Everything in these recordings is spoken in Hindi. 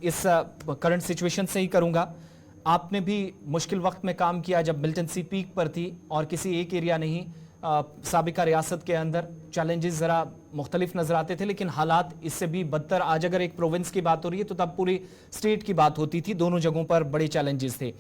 इस करंट सिचुएशन से ही करूंगा। आपने भी मुश्किल वक्त में काम किया जब मिलिटेंसी पीक पर थी और किसी एक एरिया नहीं, साबिका रियासत के अंदर चैलेंजेस ज़रा मुख्तलिफ नजर आते थे, लेकिन हालात इससे भी बदतर। आज अगर एक प्रोविंस की बात हो रही है तो तब पूरी स्टेट की बात होती थी। दोनों जगहों पर बड़े चैलेंजेस थे।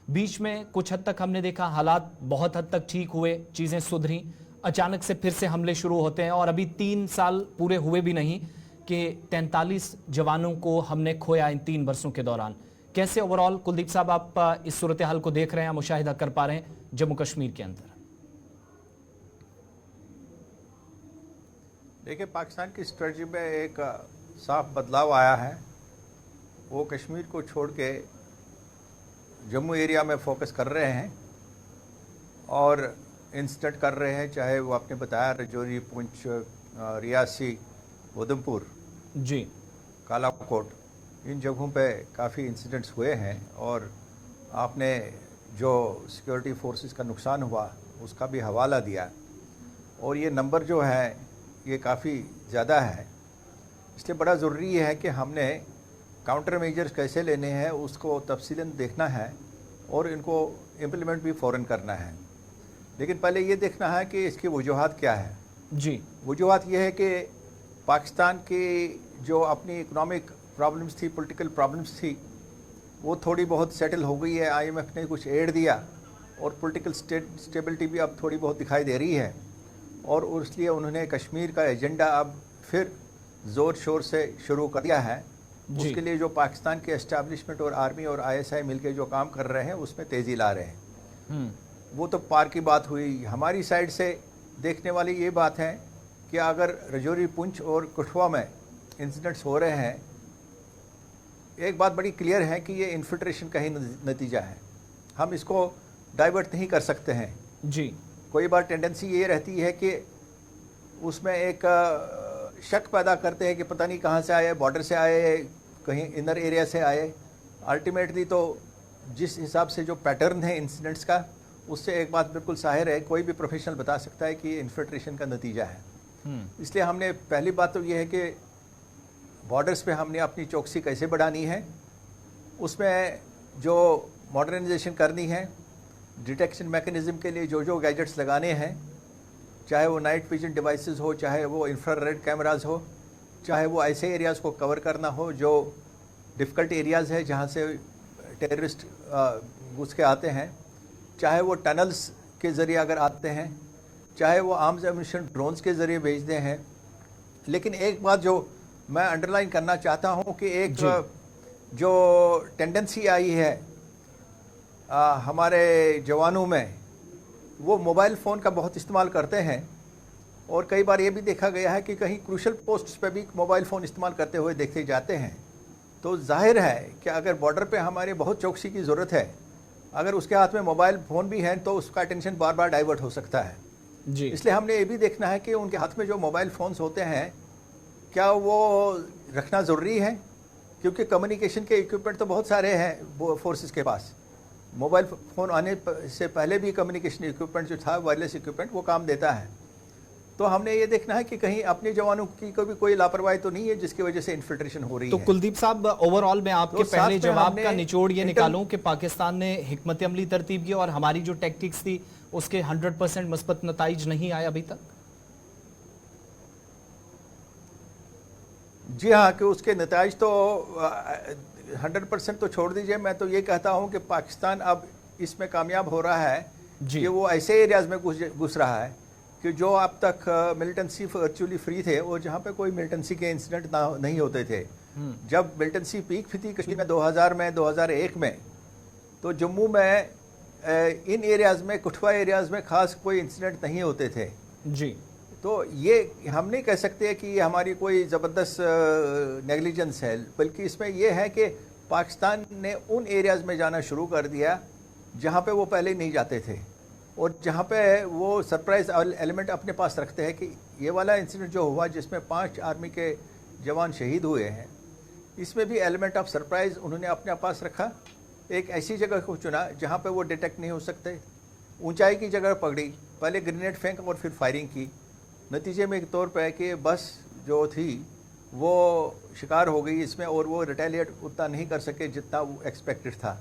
बीच में कुछ हद तक हमने देखा हालात बहुत हद तक ठीक हुए, चीज़ें सुधरी, अचानक से फिर से हमले शुरू होते हैं और अभी 3 साल पूरे हुए भी नहीं कि 43 जवानों को हमने खोया इन 3 वर्षों के दौरान। कैसे ओवरऑल कुलदीप साहब आप इस सूरत हाल को देख रहे हैं, मुशाहिदा कर पा रहे हैं जम्मू कश्मीर के अंदर? देखिए, पाकिस्तान की स्ट्रेटजी में एक साफ बदलाव आया है। वो कश्मीर को छोड़ के जम्मू एरिया में फोकस कर रहे हैं और इंसिडेंट कर रहे हैं, चाहे वो आपने बताया रजौरी, पुंछ, रियासी, उधमपुर जी, कालाकोट, इन जगहों पे काफ़ी इंसिडेंट्स हुए हैं। और आपने जो सिक्योरिटी फोर्सेस का नुकसान हुआ उसका भी हवाला दिया, और ये नंबर जो है ये काफ़ी ज़्यादा है। इसलिए बड़ा ज़रूरी है कि हमने काउंटर मेजर्स कैसे लेने हैं उसको तफसीलन देखना है और इनको इम्प्लीमेंट भी फ़ौरन करना है। लेकिन पहले ये देखना है कि इसकी वजूहात क्या है। जी, वजूहात ये है कि पाकिस्तान की जो अपनी इकोनॉमिक प्रॉब्लम्स थी, पॉलिटिकल प्रॉब्लम्स थी, वो थोड़ी बहुत सेटल हो गई है। IMF ने कुछ एड दिया और पॉलिटिकल स्टेबिलिटी भी अब थोड़ी बहुत दिखाई दे रही है, और इसलिए उन्होंने कश्मीर का एजेंडा अब फिर ज़ोर शोर से शुरू कर दिया है। उसके लिए जो पाकिस्तान के एस्टैब्लिशमेंट और आर्मी और ISI मिलकर जो काम कर रहे हैं उसमें तेज़ी ला रहे हैं। वो तो पार की बात हुई। हमारी साइड से देखने वाली ये बात है कि अगर रजौरी, पुंछ और कठुआ में इंसिडेंट्स हो रहे हैं, एक बात बड़ी क्लियर है कि ये इन्फिल्ट्रेशन का ही नतीजा है। हम इसको डाइवर्ट नहीं कर सकते हैं। जी, कोई बार टेंडेंसी ये रहती है कि उसमें एक शक पैदा करते हैं कि पता नहीं कहाँ से आए, बॉर्डर से आए, कहीं इनर एरिया से आए। अल्टीमेटली तो जिस हिसाब से जो पैटर्न है इंसिडेंट्स का, उससे एक बात बिल्कुल जाहिर है, कोई भी प्रोफेशनल बता सकता है कि ये इन्फिल्ट्रेशन का नतीजा है। इसलिए हमने पहली बात तो ये है कि बॉर्डर्स पे हमने अपनी चौकसी कैसे बढ़ानी है, उसमें जो मॉडर्नाइजेशन करनी है, डिटेक्शन मैकेनिज़्म के लिए जो गैजेट्स लगाने हैं, चाहे वो नाइट विजन डिवाइसेस हो, चाहे वो इंफ्रारेड कैमरास हो, चाहे वो ऐसे एरियाज़ को कवर करना हो जो डिफ़िकल्ट एरियाज़ है जहाँ से टेररिस्ट घुस के आते हैं, चाहे वो टनल्स के ज़रिए अगर आते हैं, चाहे वो आर्म्स एम्यूनिशन ड्रोन्स के ज़रिए भेजते हैं। लेकिन एक बात जो मैं अंडरलाइन करना चाहता हूँ कि एक जो टेंडेंसी आई है हमारे जवानों में, वो मोबाइल फ़ोन का बहुत इस्तेमाल करते हैं, और कई बार ये भी देखा गया है कि कहीं क्रूशल पोस्ट्स पे भी मोबाइल फ़ोन इस्तेमाल करते हुए देखे जाते हैं। तो जाहिर है कि अगर बॉर्डर पे हमारे बहुत चौकसी की ज़रूरत है, अगर उसके हाथ में मोबाइल फ़ोन भी है तो उसका अटेंशन बार बार डाइवर्ट हो सकता है। जी, इसलिए हमने ये भी देखना है कि उनके हाथ में जो मोबाइल फ़ोन्स होते हैं, क्या वो रखना ज़रूरी है, क्योंकि कम्युनिकेशन के इक्विपमेंट तो बहुत सारे हैं फोर्सेस के पास। मोबाइल फ़ोन आने से पहले भी कम्युनिकेशन इक्विपमेंट जो था, वायरलेस इक्विपमेंट, वो काम देता है। तो हमने ये देखना है कि कहीं अपने जवानों की कभी कोई लापरवाही तो नहीं है जिसकी वजह से इन्फिल्ट्रेशन हो रही है। तो कुलदीप साहब, ओवरऑल मैं आपके तो पहले जवाब का निचोड़ ये इंटर- निकालूं कि पाकिस्तान ने हिकमत अमली तरतीब की और हमारी जो टैक्टिक्स थी उसके 100% मस्बत नताइज नहीं आए अभी तक? जी हाँ, कि उसके नताइज तो 100% तो छोड़ दीजिए। मैं तो ये कहता हूँ कि पाकिस्तान अब इसमें कामयाब हो रहा है कि वो ऐसे एरियाज़ में घुस रहा है कि जो अब तक मिलिटेंसी वर्चुअली फ्री थे, और जहाँ पे कोई मिलिटेंसी के इंसिडेंट नहीं होते थे। जब मिलिटेंसी पीक थी कश्मीर में 2000 में, 2001 में, तो जम्मू में इन एरियाज़ में, कठुआ एरियाज़ में ख़ास कोई इंसिडेंट नहीं होते थे। जी, तो ये हम नहीं कह सकते कि ये हमारी कोई ज़बरदस्त नेग्लिजेंस है, बल्कि इसमें यह है कि पाकिस्तान ने उन एरियाज़ में जाना शुरू कर दिया जहाँ पे वो पहले नहीं जाते थे, और जहाँ पे वो सरप्राइज एलिमेंट अपने पास रखते हैं। कि ये वाला इंसिडेंट जो हुआ जिसमें 5 आर्मी के जवान शहीद हुए हैं, इसमें भी एलिमेंट ऑफ सरप्राइज़ उन्होंने अपने पास रखा। एक ऐसी जगह को चुना जहाँ पे वो डिटेक्ट नहीं हो सकते, ऊंचाई की जगह पकड़ी, पहले ग्रेनेड फेंक और फिर फायरिंग की। नतीजे में एक तौर पे कि बस जो थी वो शिकार हो गई इसमें और वो रिटेलिएट उतना नहीं कर सके जितना वो एक्सपेक्टेड था।